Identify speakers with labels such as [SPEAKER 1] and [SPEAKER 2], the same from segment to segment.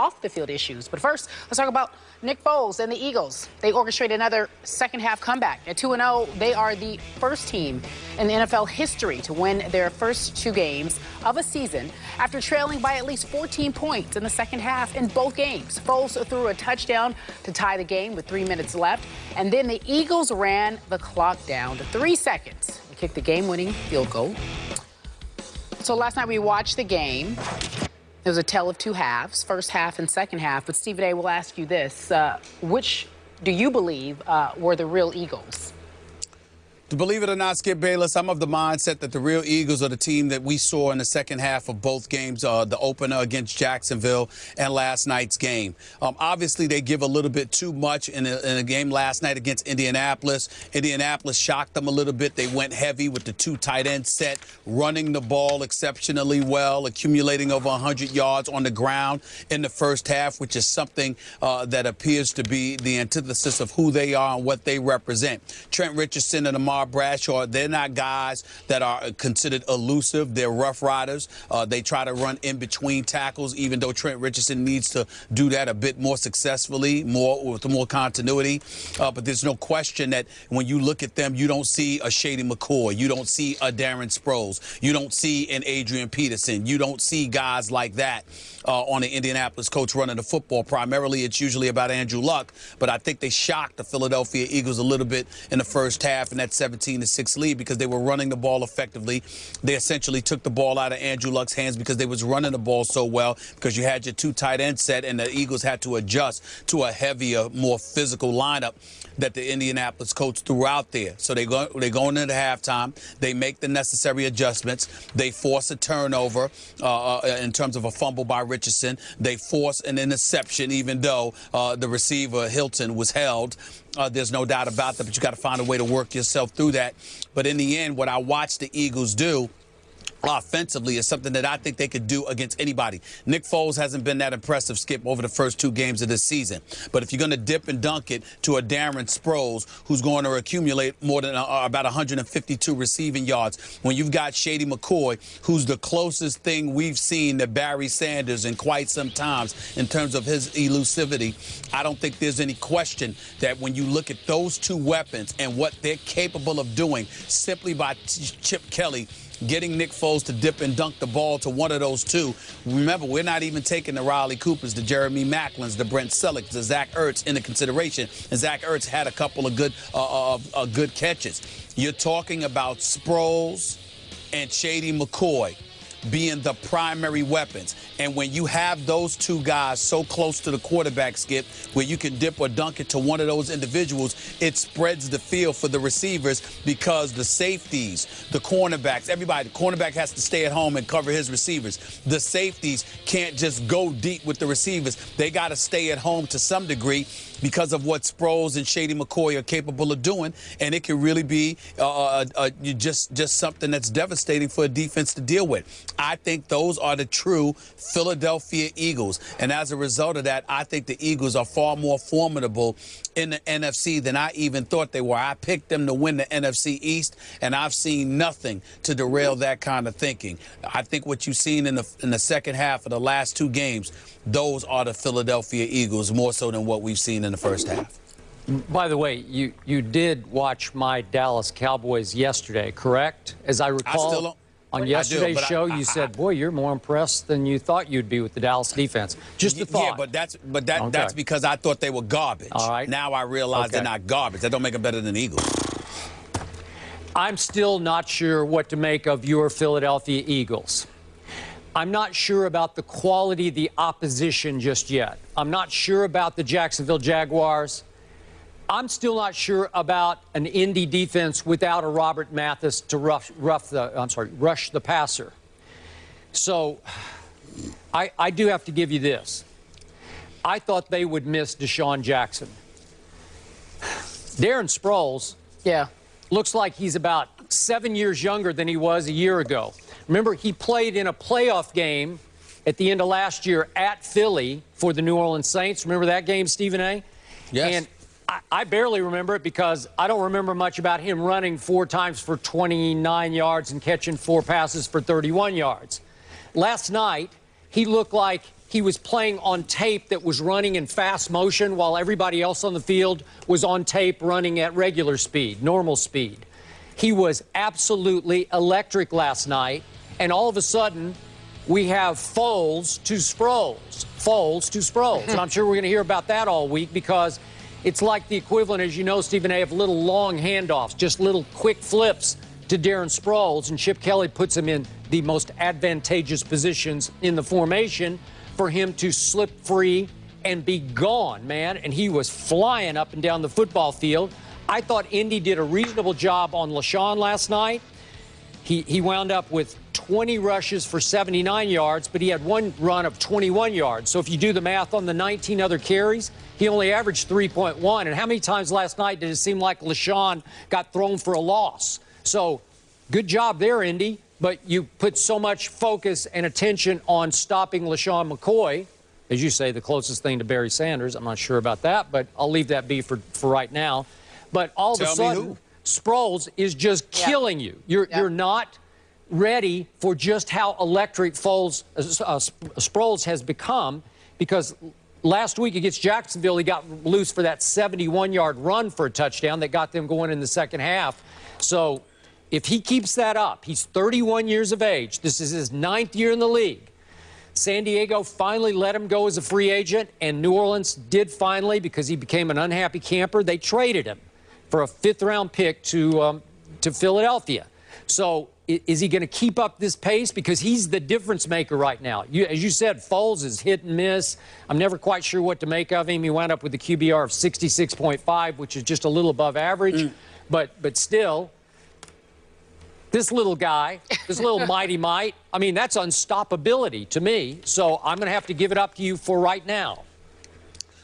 [SPEAKER 1] off-the-field issues. But first, let's talk about Nick Foles and the Eagles. They orchestrated another second-half comeback. At 2-0, they are the first team in the NFL history to win their first 2 games of a season after trailing by at least 14 points in the second half in both games. Foles threw a touchdown to tie the game with 3 minutes left, and then the Eagles ran the clock down to 3 seconds and kicked the game-winning field goal. So last night we watched the game. It was a tale of 2 halves, first half and second half. But Stephen A. will ask you this. Which do you believe were the real Eagles?
[SPEAKER 2] To believe it or not, Skip Bayless, I'm of the mindset that the real Eagles are the team that we saw in the second half of both games, the opener against Jacksonville and last night's game. Obviously, they give a little bit too much in a game last night against Indianapolis. Indianapolis shocked them a little bit. They went heavy with the 2 tight end set, running the ball exceptionally well, accumulating over 100 yards on the ground in the first half, which is something that appears to be the antithesis of who they are and what they represent. Trent Richardson and Amar Bradshaw, they're not guys that are considered elusive. They're rough riders. They try to run in between tackles, even though Trent Richardson needs to do that a bit more successfully, with more continuity. But there's no question that when you look at them, you don't see a Shady McCoy. You don't see a Darren Sproles. You don't see an Adrian Peterson. You don't see guys like that on the Indianapolis Colts running the football. Primarily, it's usually about Andrew Luck. But I think they shocked the Philadelphia Eagles a little bit in the first half in that 17-6 lead because they were running the ball effectively. They essentially took the ball out of Andrew Luck's hands because they was running the ball so well because you had your 2 tight end set and the Eagles had to adjust to a heavier, more physical lineup that the Indianapolis Colts threw out there. So they go into halftime. They make the necessary adjustments. They force a turnover in terms of a fumble by Richardson. They force an interception, even though the receiver, Hilton, was held. There's no doubt about that, but you got to find a way to work yourself through that. But in the end, what I watched the Eagles do offensively is something that I think they could do against anybody. Nick Foles hasn't been that impressive, Skip, over the first 2 games of this season. But if you're going to dip and dunk it to a Darren Sproles who's going to accumulate more than about 152 receiving yards, when you've got Shady McCoy, who's the closest thing we've seen to Barry Sanders in quite some times in terms of his elusivity, I don't think there's any question that when you look at those 2 weapons and what they're capable of doing simply by Chip Kelly getting Nick Foles to dip and dunk the ball to one of those 2. Remember, we're not even taking the Riley Coopers, the Jeremy Maclins, the Brent Sellecks, the Zach Ertz into consideration. And Zach Ertz had a couple of good catches. You're talking about Sproles and Shady McCoy being the primary weapons. And when you have those 2 guys so close to the quarterback, Skip, where you can dip or dunk it to one of those individuals, it spreads the field for the receivers because the safeties, the cornerbacks, everybody, the cornerback has to stay at home and cover his receivers. The safeties can't just go deep with the receivers. They got to stay at home to some degree because of what Sproles and Shady McCoy are capable of doing, and it can really be just something that's devastating for a defense to deal with. I think those are the true Philadelphia Eagles, and as a result of that, I think the Eagles are far more formidable in the NFC than I even thought they were. I picked them to win the NFC East, and I've seen nothing to derail that kind of thinking. I think what you've seen in the second half of the last 2 games, those are the Philadelphia Eagles more so than what we've seen in the first half.
[SPEAKER 3] By the way, you did watch my Dallas Cowboys yesterday, correct? As I recall, on yesterday's show, you said, "Boy, you're more impressed than you thought you'd be with the Dallas defense." Just a thought.
[SPEAKER 2] Yeah, that's because I thought they were garbage.
[SPEAKER 3] All right.
[SPEAKER 2] Now I realize they're not garbage. That don't make them better than the Eagles.
[SPEAKER 3] I'm still not sure what to make of your Philadelphia Eagles. I'm not sure about the quality of the opposition just yet. I'm not sure about the Jacksonville Jaguars. I'm still not sure about an Indy defense without a Robert Mathis to rush the passer. So I do have to give you this. I thought they would miss Deshaun Jackson. Darren Sproles looks like he's about 7 years younger than he was a year ago. Remember, he played in a playoff game at the end of last year at Philly for the New Orleans Saints. Remember that game, Stephen A?
[SPEAKER 2] Yes.
[SPEAKER 3] And I barely remember it because I don't remember much about him running 4 times for 29 yards and catching 4 passes for 31 yards. Last night, he looked like he was playing on tape that was running in fast motion while everybody else on the field was on tape running at regular speed, normal speed. He was absolutely electric last night, and all of a sudden, we have Foles to Sproles. Foles to Sproles. And I'm sure we're going to hear about that all week because it's like the equivalent, as you know, Stephen A., of little long handoffs, just little quick flips to Darren Sproles, and Chip Kelly puts him in the most advantageous positions in the formation for him to slip free and be gone, man. And he was flying up and down the football field. I thought Indy did a reasonable job on LaShawn last night. He wound up with 20 rushes for 79 yards, but he had one run of 21 yards. So if you do the math on the 19 other carries, he only averaged 3.1. And how many times last night did it seem like LaShawn got thrown for a loss? So good job there, Indy. But you put so much focus and attention on stopping LaShawn McCoy, as you say, the closest thing to Barry Sanders. I'm not sure about that, but I'll leave that be for right now. But all of a sudden, Sproles is just killing you. You're not ready for just how electric Sproles has become, because last week against Jacksonville, he got loose for that 71-yard run for a touchdown that got them going in the second half. So if he keeps that up, he's 31 years of age. This is his 9th year in the league. San Diego finally let him go as a free agent, and New Orleans did finally, because he became an unhappy camper. They traded him for a 5th-round pick to Philadelphia. So is he going to keep up this pace? Because he's the difference maker right now. As you said, Foles is hit and miss. I'm never quite sure what to make of him. He wound up with a QBR of 66.5, which is just a little above average. But still, this little guy, this little mighty might, I mean, that's unstoppability to me. So I'm going to have to give it up to you for right now.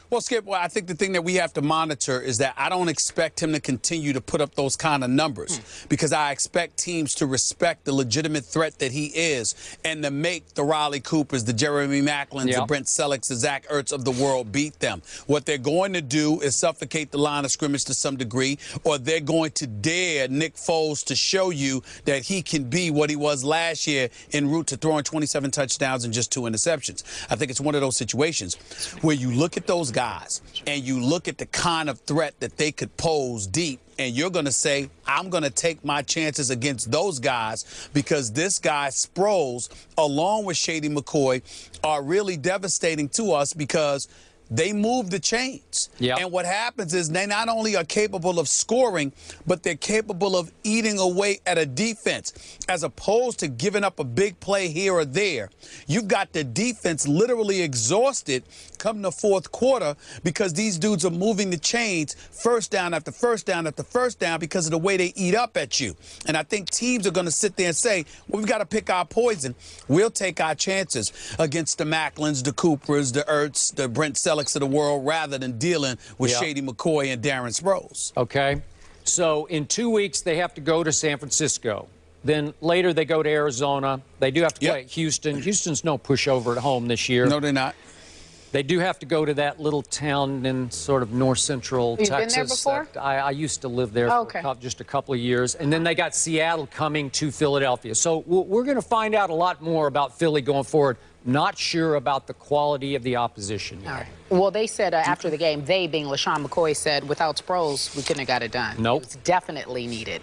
[SPEAKER 2] Well, Skip, I think the thing that we have to monitor is that I don't expect him to continue to put up those kind of numbers because I expect teams to respect the legitimate threat that he is and to make the Riley Coopers, the Jeremy Maclins, the Brent Sellecks, the Zach Ertz of the world beat them. What they're going to do is suffocate the line of scrimmage to some degree, or they're going to dare Nick Foles to show you that he can be what he was last year en route to throwing 27 touchdowns and just 2 interceptions. I think it's one of those situations where you look at those guys and you look at the kind of threat that they could pose deep, and you're going to say, I'm going to take my chances against those guys because this guy, Sproles, along with Shady McCoy, are really devastating to us because they move the chains. And what happens is they not only are capable of scoring, but they're capable of eating away at a defense. As opposed to giving up a big play here or there, you've got the defense literally exhausted come the fourth quarter because these dudes are moving the chains first down after first down after first down because of the way they eat up at you. And I think teams are going to sit there and say, well, we've got to pick our poison. We'll take our chances against the Maclins, the Coopers, the Ertz, the Brent Sellecks of the world rather than dealing with Shady McCoy and Darren Sproles.
[SPEAKER 3] Okay. So in 2 weeks, they have to go to San Francisco. Then later they go to Arizona. They do have to play at Houston. Houston's no pushover at home this year.
[SPEAKER 2] No, they're not.
[SPEAKER 3] They do have to go to that little town in sort of north central Texas.
[SPEAKER 1] You've been there before?
[SPEAKER 3] I used to live there for just a couple of years. And then they got Seattle coming to Philadelphia. So we're going to find out a lot more about Philly going forward. Not sure about the quality of the opposition yet.
[SPEAKER 1] All right. Well, they said after the game, they being LaShawn McCoy said, without Sproles, we couldn't have got it done.
[SPEAKER 3] Nope.
[SPEAKER 1] It's definitely needed.